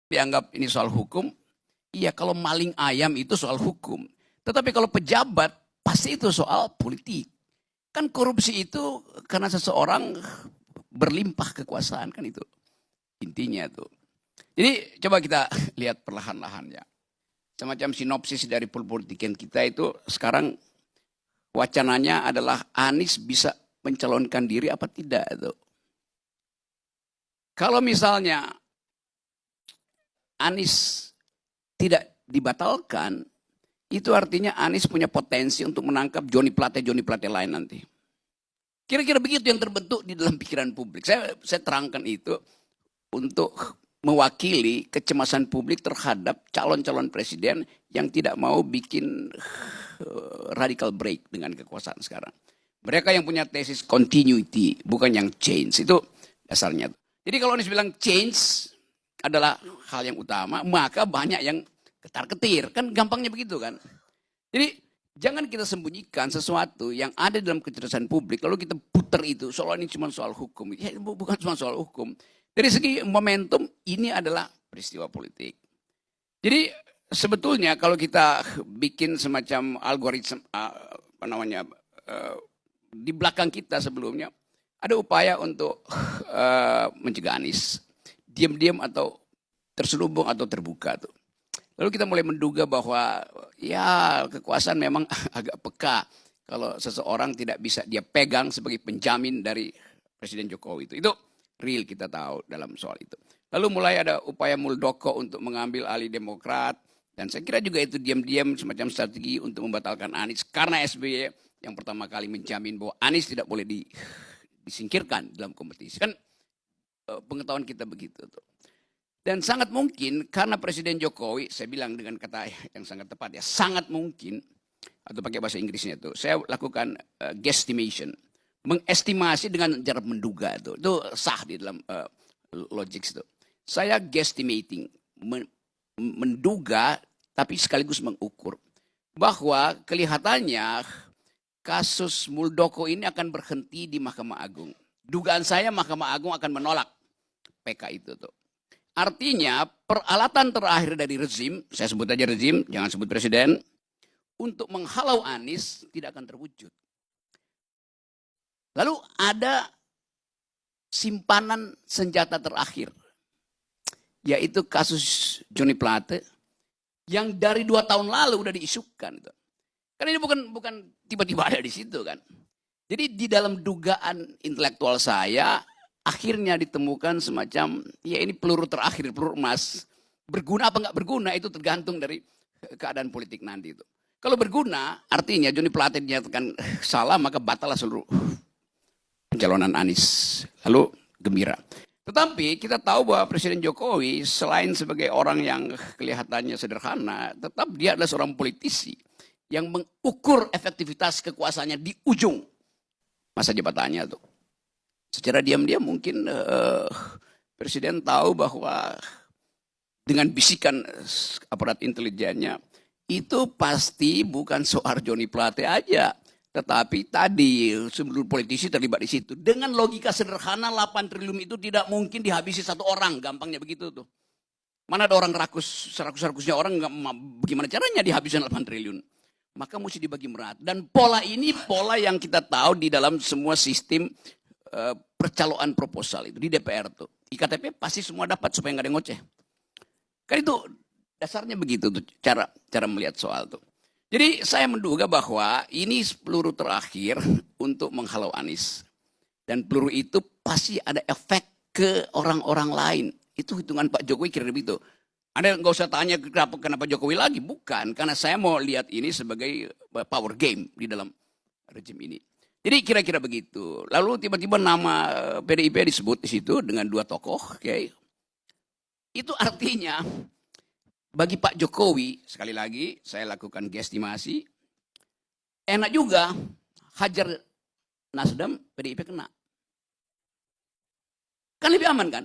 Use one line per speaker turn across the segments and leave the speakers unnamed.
dianggap ini soal hukum. Iya, kalau maling ayam itu soal hukum. Tetapi kalau pejabat, pasti itu soal politik. Kan korupsi itu karena seseorang berlimpah kekuasaan, kan itu intinya tuh. Jadi coba kita lihat perlahan-lahan ya. Semacam sinopsis dari politiken kita itu sekarang wacananya adalah Anies bisa mencalonkan diri apa tidak itu. Kalau misalnya Anies tidak dibatalkan, itu artinya Anies punya potensi untuk menangkap Johnny Plate lain nanti. Kira-kira begitu yang terbentuk di dalam pikiran publik. Saya terangkan itu untuk mewakili kecemasan publik terhadap calon-calon presiden yang tidak mau bikin radical break dengan kekuasaan sekarang. Mereka yang punya tesis continuity, bukan yang change. Itu dasarnya. Jadi kalau Anies bilang change adalah hal yang utama, maka banyak yang ketar-ketir. Kan gampangnya begitu kan. Jadi jangan kita sembunyikan sesuatu yang ada dalam kecerdasan publik, lalu kita putar itu, soal ini cuma soal hukum. Ya, bukan cuma soal hukum. Dari segi momentum, ini adalah peristiwa politik. Jadi sebetulnya kalau kita bikin semacam algoritma, di belakang kita sebelumnya, ada upaya untuk mencegah Anies. Diam-diam atau terselubung atau terbuka tuh. Lalu kita mulai menduga bahwa ya kekuasaan memang agak peka kalau seseorang tidak bisa dia pegang sebagai penjamin dari Presiden Jokowi itu real kita tahu dalam soal itu. Lalu mulai ada upaya Muldoko untuk mengambil alih Demokrat dan saya kira juga itu diam-diam semacam strategi untuk membatalkan Anies karena SBY yang pertama kali menjamin bahwa Anies tidak boleh disingkirkan dalam kompetisi. Kan pengetahuan kita begitu tuh. Dan sangat mungkin karena Presiden Jokowi, saya bilang dengan kata yang sangat tepat ya, sangat mungkin, atau pakai bahasa Inggrisnya itu, saya lakukan guesstimation, mengestimasi dengan cara menduga itu sah di dalam logik itu. Saya guesstimating, menduga tapi sekaligus mengukur bahwa kelihatannya kasus Muldoko ini akan berhenti di Mahkamah Agung. Dugaan saya Mahkamah Agung akan menolak PK itu tuh. Artinya peralatan terakhir dari rezim, saya sebut aja rezim, jangan sebut presiden, untuk menghalau Anies tidak akan terwujud. Lalu ada simpanan senjata terakhir, yaitu kasus Johnny Plate, yang dari 2 tahun lalu udah diisukan. Karena ini bukan tiba-tiba ada di situ kan. Jadi di dalam dugaan intelektual saya, akhirnya ditemukan semacam, ya ini peluru terakhir, peluru emas. Berguna apa nggak berguna itu tergantung dari keadaan politik nanti itu. Kalau berguna, artinya Johnny Plate dinyatakan salah, maka batallah seluruh pencalonan Anies. Lalu gembira. Tetapi kita tahu bahwa Presiden Jokowi selain sebagai orang yang kelihatannya sederhana, tetap dia adalah seorang politisi yang mengukur efektivitas kekuasaannya di ujung masa jabatannya tuh. Secara diam-diam mungkin Presiden tahu bahwa dengan bisikan aparat intelijennya itu pasti bukan soal Johnny Plate aja. Tetapi tadi seluruh politisi terlibat di situ. Dengan logika sederhana 8 triliun itu tidak mungkin dihabisi satu orang. Gampangnya begitu tuh. Mana ada orang serakus-rakusnya orang, bagaimana caranya dihabisin 8 triliun. Maka mesti dibagi merata. Dan pola ini pola yang kita tahu di dalam semua sistem percaloan proposal itu di DPR tuh. IKTP pasti semua dapat supaya nggak ada yang ngoceh. Kan itu dasarnya begitu tuh cara melihat soal tuh. Jadi saya menduga bahwa ini peluru terakhir untuk menghalau Anies. Dan peluru itu pasti ada efek ke orang-orang lain. Itu hitungan Pak Jokowi kira begitu. Anda nggak usah tanya kenapa Jokowi lagi. Bukan, karena saya mau lihat ini sebagai power game di dalam rejim ini. Jadi kira-kira begitu. Lalu tiba-tiba nama PDIP disebut di situ dengan 2 tokoh. Okay. Itu artinya bagi Pak Jokowi, sekali lagi saya lakukan guesstimasi, enak juga hajar Nasdem, PDIP kena. Kan lebih aman kan?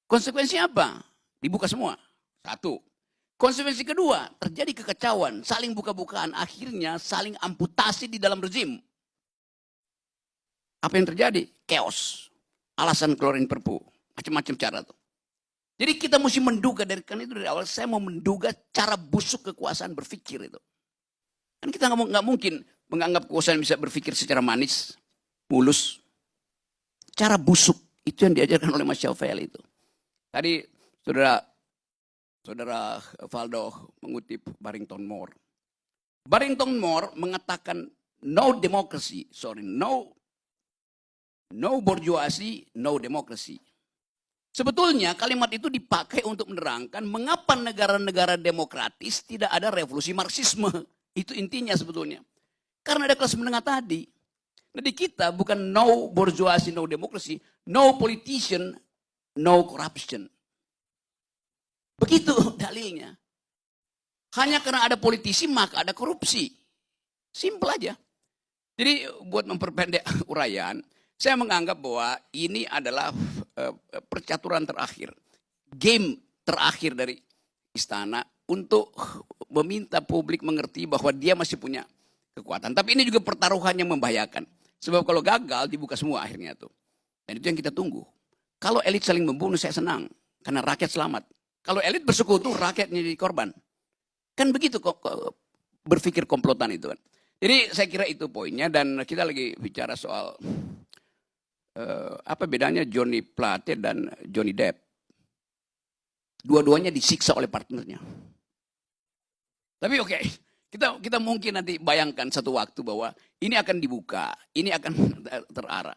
Konsekuensinya apa? Dibuka semua. 1. Konsekuensi kedua, terjadi kekacauan, saling buka-bukaan, akhirnya saling amputasi di dalam rezim. Apa yang terjadi? Chaos. Alasan keluarin perpu. Macam-macam cara tuh. Jadi kita mesti menduga karena itu dari awal saya mau menduga cara busuk kekuasaan berpikir itu. Kan kita nggak mungkin menganggap kekuasaan bisa berpikir secara manis, mulus. Cara busuk itu yang diajarkan oleh Machiavelli itu. Tadi saudara Valdo mengutip Barrington Moore. Barrington Moore mengatakan no bourgeoisie, no democracy. Sebetulnya kalimat itu dipakai untuk menerangkan mengapa negara-negara demokratis tidak ada revolusi Marxisme. Itu intinya sebetulnya. Karena ada kelas menengah tadi. Nah di kita bukan no bourgeoisie, no democracy, no politician, no corruption. Begitu dalilnya. Hanya karena ada politisi maka ada korupsi. Simpel aja. Jadi buat memperpendek uraian, saya menganggap bahwa ini adalah percaturan terakhir. Game terakhir dari istana untuk meminta publik mengerti bahwa dia masih punya kekuatan. Tapi ini juga pertaruhan yang membahayakan. Sebab kalau gagal dibuka semua akhirnya tuh. Dan itu yang kita tunggu. Kalau elit saling membunuh saya senang. Karena rakyat selamat. Kalau elit bersekutu rakyatnya jadi korban. Kan begitu kok berpikir komplotan itu kan. Jadi saya kira itu poinnya dan kita lagi bicara soal apa bedanya Johnny Plate dan Johnny Depp. Dua-duanya disiksa oleh partnernya. Tapi oke, kita mungkin nanti bayangkan satu waktu bahwa ini akan dibuka, ini akan terarah.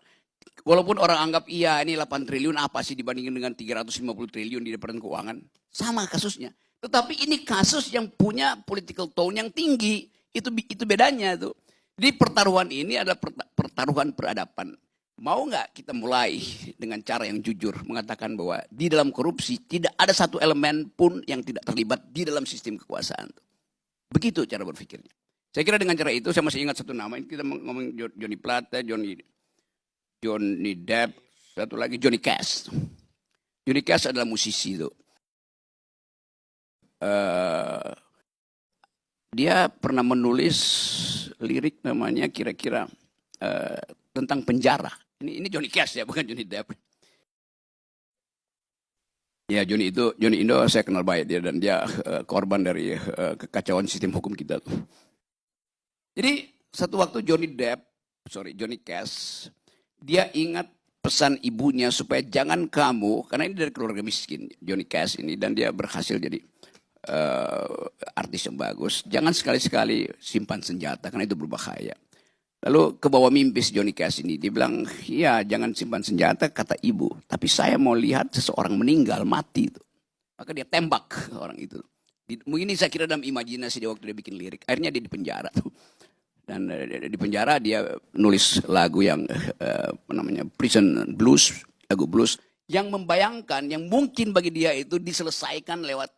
Walaupun orang anggap iya ini 8 triliun apa sih dibandingkan dengan 350 triliun di Departemen Keuangan. Sama kasusnya. Tetapi ini kasus yang punya political tone yang tinggi. Itu bedanya tuh. Jadi pertaruhan ini adalah pertaruhan peradaban. Mau nggak kita mulai dengan cara yang jujur mengatakan bahwa di dalam korupsi tidak ada satu elemen pun yang tidak terlibat di dalam sistem kekuasaan. Begitu cara berpikirnya. Saya kira dengan cara itu saya masih ingat satu nama. Kita ngomong Johnny Plate, Johnny Depp, satu lagi Johnny Cash. Johnny Cash adalah musisi itu. Dia pernah menulis lirik namanya kira-kira tentang penjara. Ini Johnny Cash ya, bukan Johnny Depp. Ya Johnny Indo saya kenal baik dia dan dia korban dari kekacauan sistem hukum kita tuh. Jadi satu waktu Johnny Cash, dia ingat pesan ibunya supaya jangan kamu, karena ini dari keluarga miskin Johnny Cash ini dan dia berhasil jadi artis yang bagus. Jangan sekali-sekali simpan senjata karena itu berbahaya. Lalu ke bawah mimpi Johnny Cash ini, dia bilang, ya jangan simpan senjata kata ibu, tapi saya mau lihat seseorang meninggal, mati itu. Maka dia tembak orang itu. Mungkin ini saya kira dalam imajinasi dia waktu dia bikin lirik. Akhirnya dia di penjara tuh. Dan di penjara dia nulis lagu yang namanya Prison Blues, lagu blues yang membayangkan yang mungkin bagi dia itu diselesaikan lewat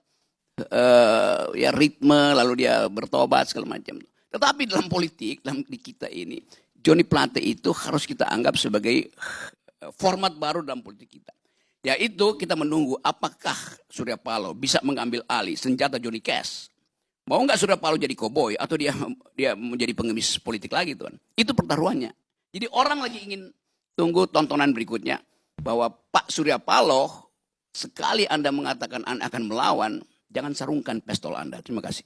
ya ritme, lalu dia bertobat segala macam. Tetapi dalam politik, di kita ini, Johnny Plate itu harus kita anggap sebagai format baru dalam politik kita. Yaitu kita menunggu apakah Surya Paloh bisa mengambil alih senjata Johnny Cash. Mau nggak Surya Paloh jadi koboi atau dia menjadi pengemis politik lagi tuan. Itu pertaruhannya. Jadi orang lagi ingin tunggu tontonan berikutnya bahwa Pak Surya Paloh sekali Anda mengatakan Anda akan melawan, jangan sarungkan pistol Anda. Terima kasih.